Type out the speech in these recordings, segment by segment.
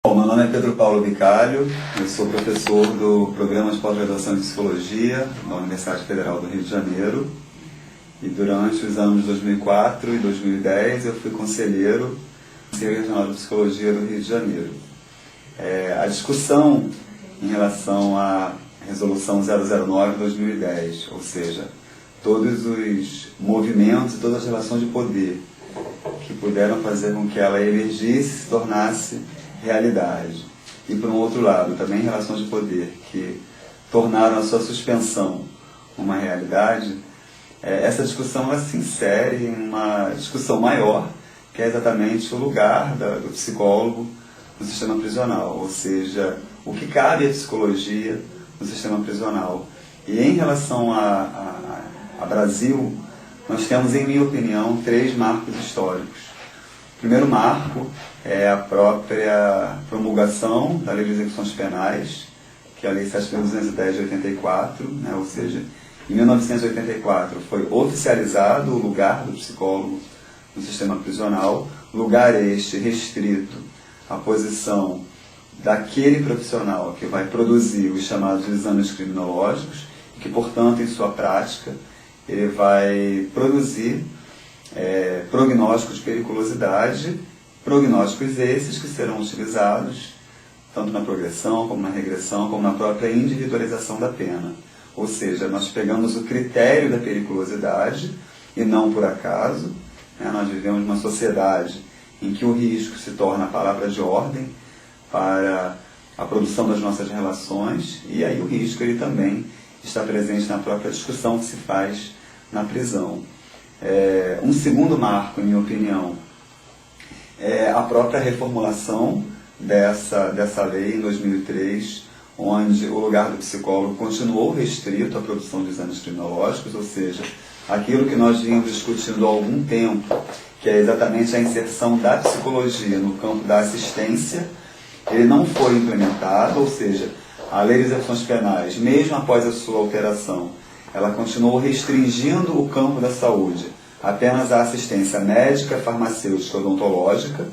Bom, meu nome é Pedro Paulo Bicalho, eu sou professor do Programa de Pós-Graduação em Psicologia da Universidade Federal do Rio de Janeiro, e durante os anos 2004 e 2010 eu fui conselheiro do Conselho Regional de Psicologia do Rio de Janeiro. A discussão em relação à Resolução 009 de 2010, ou seja, todos os movimentos e todas as relações de poder que puderam fazer com que ela emergisse, se tornasse realidade. E, por um outro lado, também relações de poder que tornaram a sua suspensão uma realidade. Essa discussão ela se insere em uma discussão maior, que é exatamente o lugar do psicólogo no sistema prisional, ou seja, o que cabe à psicologia no sistema prisional. E em relação a Brasil, nós temos, em minha opinião, 3 marcos históricos. O primeiro marco é a própria promulgação da Lei de Execuções Penais, que é a Lei 7.210 de 84, ou seja, em 1984 foi oficializado o lugar do psicólogo no sistema prisional, lugar este restrito à posição daquele profissional que vai produzir os chamados exames criminológicos, e que, portanto, em sua prática, ele vai produzir prognósticos de periculosidade, prognósticos esses que serão utilizados tanto na progressão, como na regressão, como na própria individualização da pena. Ou seja, nós pegamos o critério da periculosidade, e não por acaso, nós vivemos numa sociedade em que o risco se torna a palavra de ordem para a produção das nossas relações, e aí o risco ele também está presente na própria discussão que se faz na prisão. Um segundo marco, em minha opinião, é a própria reformulação dessa lei em 2003, onde o lugar do psicólogo continuou restrito à produção de exames criminológicos, ou seja, aquilo que nós vínhamos discutindo há algum tempo, que é exatamente a inserção da psicologia no campo da assistência, ele não foi implementado, ou seja, a Lei de Execuções Penais, mesmo após a sua alteração, ela continuou restringindo o campo da saúde apenas à assistência médica, farmacêutica, odontológica,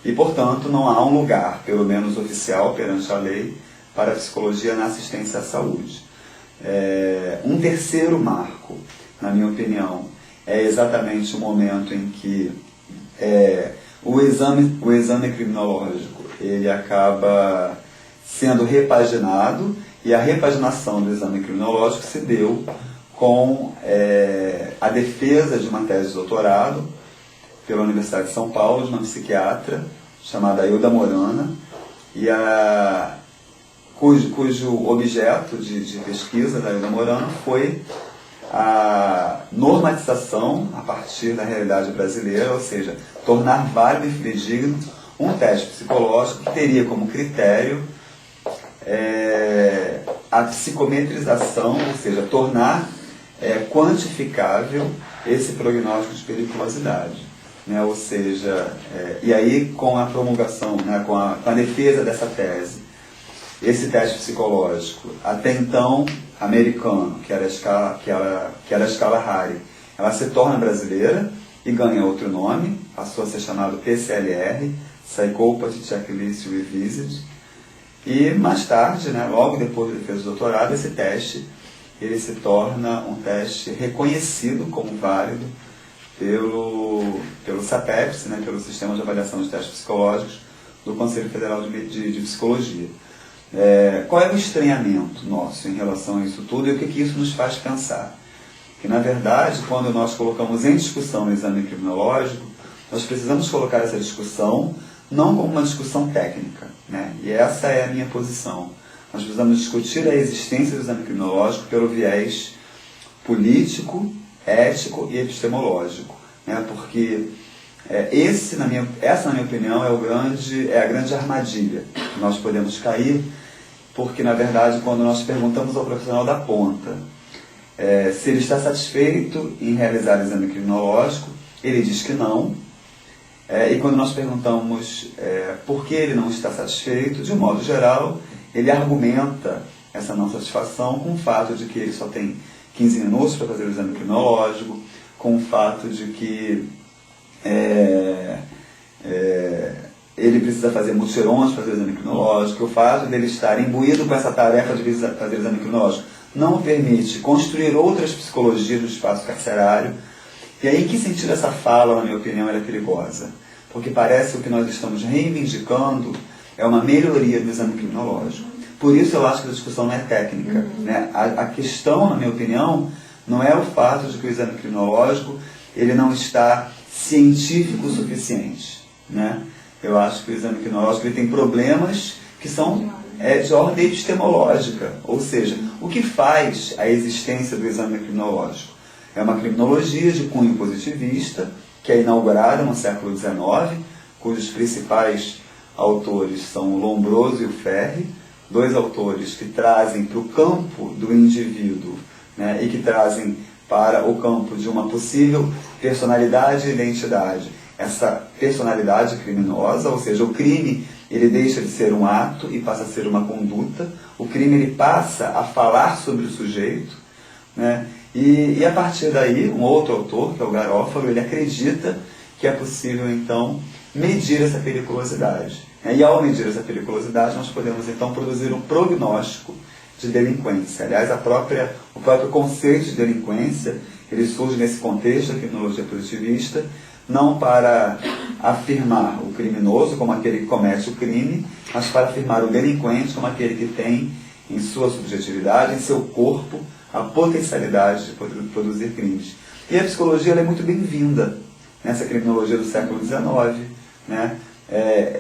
e, portanto, não há um lugar, pelo menos oficial, perante a lei, para a psicologia na assistência à saúde. Um terceiro marco, na minha opinião, é exatamente o momento em que o exame criminológico ele acaba sendo repaginado, e a repaginação do exame criminológico se deu com a defesa de uma tese de doutorado pela Universidade de São Paulo, de uma psiquiatra chamada Hilda Morana, e cujo objeto de pesquisa da Hilda Morana foi a normatização a partir da realidade brasileira, ou seja, tornar válido e fidedigno um teste psicológico que teria como critério a psicometrização, ou seja, tornar quantificável esse prognóstico de periculosidade. Ou seja, e aí com a promulgação, com a defesa dessa tese, esse teste psicológico, até então americano, que era a escala Harry, ela se torna brasileira e ganha outro nome, passou a ser chamado PCLR, Psychopathy Checklist Revisited, e mais tarde, logo depois da defesa do doutorado, esse teste ele se torna um teste reconhecido como válido pelo SAPEPS, pelo Sistema de Avaliação de Testes Psicológicos do Conselho Federal de Psicologia. Qual é o estranhamento nosso em relação a isso tudo e o que isso nos faz pensar? Que, na verdade, quando nós colocamos em discussão o exame criminológico, nós precisamos colocar essa discussão não como uma discussão técnica, e essa é a minha posição. Nós precisamos discutir a existência do exame criminológico pelo viés político, ético e epistemológico, porque essa, na minha opinião, é a grande armadilha que nós podemos cair, porque, na verdade, quando nós perguntamos ao profissional da ponta se ele está satisfeito em realizar o exame criminológico, ele diz que não, e quando nós perguntamos por que ele não está satisfeito, de um modo geral, ele argumenta essa não satisfação com o fato de que ele só tem 15 minutos para fazer o exame criminológico, com o fato de que ele precisa fazer mutirões para fazer o exame criminológico, o fato dele estar imbuído com essa tarefa de fazer o exame criminológico não o permite construir outras psicologias do espaço carcerário. E aí, em que sentido essa fala, na minha opinião, ela é perigosa? Porque parece que o que nós estamos reivindicando é uma melhoria do exame criminológico. Por isso eu acho que a discussão não é técnica. Né? A questão, na minha opinião, não é o fato de que o exame criminológico ele não está científico o suficiente. Né? Eu acho que o exame criminológico ele tem problemas que são de ordem epistemológica. Ou seja, o que faz a existência do exame criminológico? É uma criminologia de cunho positivista, que é inaugurada no século XIX, cujos principais autores são o Lombroso e o Ferri, dois autores que trazem para o campo do indivíduo, né, e que trazem para o campo de uma possível personalidade e identidade essa personalidade criminosa, ou seja, o crime ele deixa de ser um ato e passa a ser uma conduta, o crime ele passa a falar sobre o sujeito, né, e a partir daí, um outro autor, que é o Garófalo, ele acredita que é possível, então, medir essa periculosidade. E ao medir essa periculosidade, nós podemos, então, produzir um prognóstico de delinquência. Aliás, o próprio conceito de delinquência, ele surge nesse contexto da criminologia positivista, não para afirmar o criminoso como aquele que comete o crime, mas para afirmar o delinquente como aquele que tem, em sua subjetividade, em seu corpo, a potencialidade de produzir crimes. E a psicologia ela é muito bem-vinda nessa criminologia do século XIX. Né?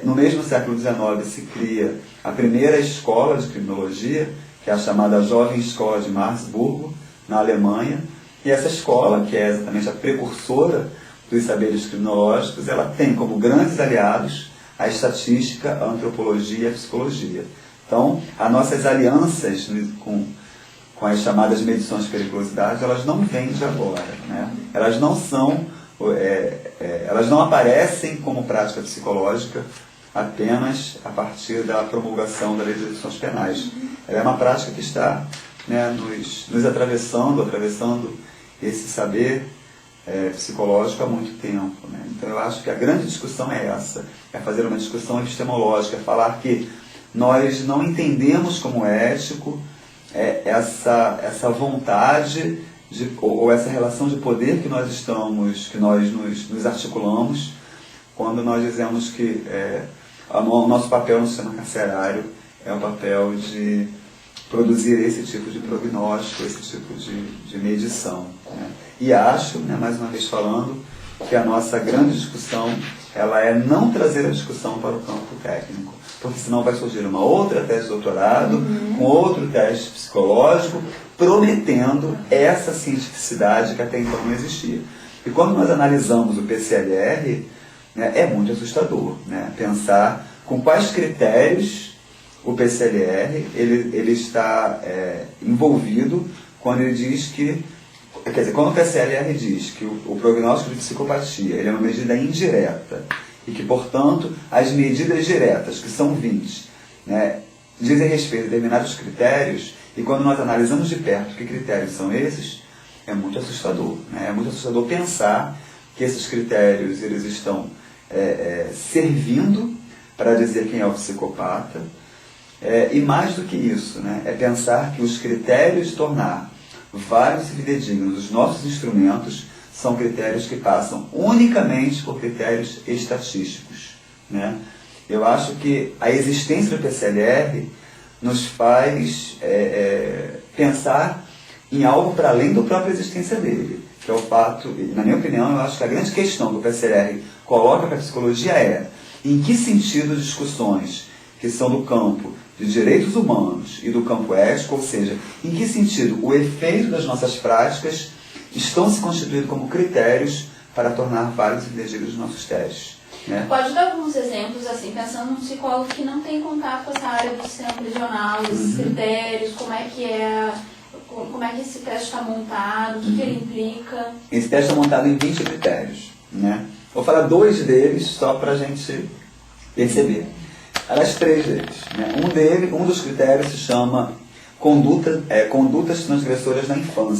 No mesmo século XIX se cria a primeira escola de criminologia, que é a chamada Jovem Escola de Marburgo, na Alemanha. E essa escola, que é exatamente a precursora dos saberes criminológicos, ela tem como grandes aliados a estatística, a antropologia e a psicologia. Então, as nossas alianças com as chamadas medições de periculosidade, elas não vêm de agora. Né? Elas não são, elas não aparecem como prática psicológica apenas a partir da promulgação da lei de execuções penais. Ela é uma prática que está, né, nos atravessando esse saber psicológico há muito tempo. Né? Então eu acho que a grande discussão é essa, é fazer uma discussão epistemológica, é falar que nós não entendemos como ético essa vontade ou essa relação de poder que nós nos articulamos quando nós dizemos que o nosso papel no sistema carcerário é o papel de produzir esse tipo de prognóstico, esse tipo de medição. Né? E acho, né, mais uma vez falando, que a nossa grande discussão ela é não trazer a discussão para o campo técnico, porque senão vai surgir uma outra tese de doutorado, um outro teste psicológico, prometendo essa cientificidade que até então não existia. E quando nós analisamos o PCLR, né, é muito assustador, né, pensar com quais critérios o PCLR ele está envolvido quando ele diz que, quer dizer, quando o PCLR diz que o prognóstico de psicopatia ele é uma medida indireta e que, portanto, as medidas diretas, que são 20, né, dizem respeito a determinados critérios, e quando nós analisamos de perto que critérios são esses, é muito assustador. Né? É muito assustador pensar que esses critérios eles estão servindo para dizer quem é o psicopata, e mais do que isso, né, é pensar que os critérios de tornar vários e fidedignos os nossos instrumentos são critérios que passam unicamente por critérios estatísticos. Né? Eu acho que a existência do PCLR nos faz pensar em algo para além da própria existência dele, que é o fato, na minha opinião, eu acho que a grande questão que o PCLR coloca para a psicologia é em que sentido discussões que são do campo de direitos humanos e do campo ético, ou seja, em que sentido o efeito das nossas práticas estão se constituindo como critérios para tornar válidos e fidedignos os nossos testes. Né? Pode dar alguns exemplos, assim, pensando num psicólogo que não tem contato com essa área do sistema prisional, esses critérios, como é que esse teste está montado, o que ele implica? Esse teste está montado em 20 critérios. Né? Vou falar 2 deles só para a gente perceber. Aliás, 3 deles. Né? Um dos critérios se chama condutas transgressoras na infância.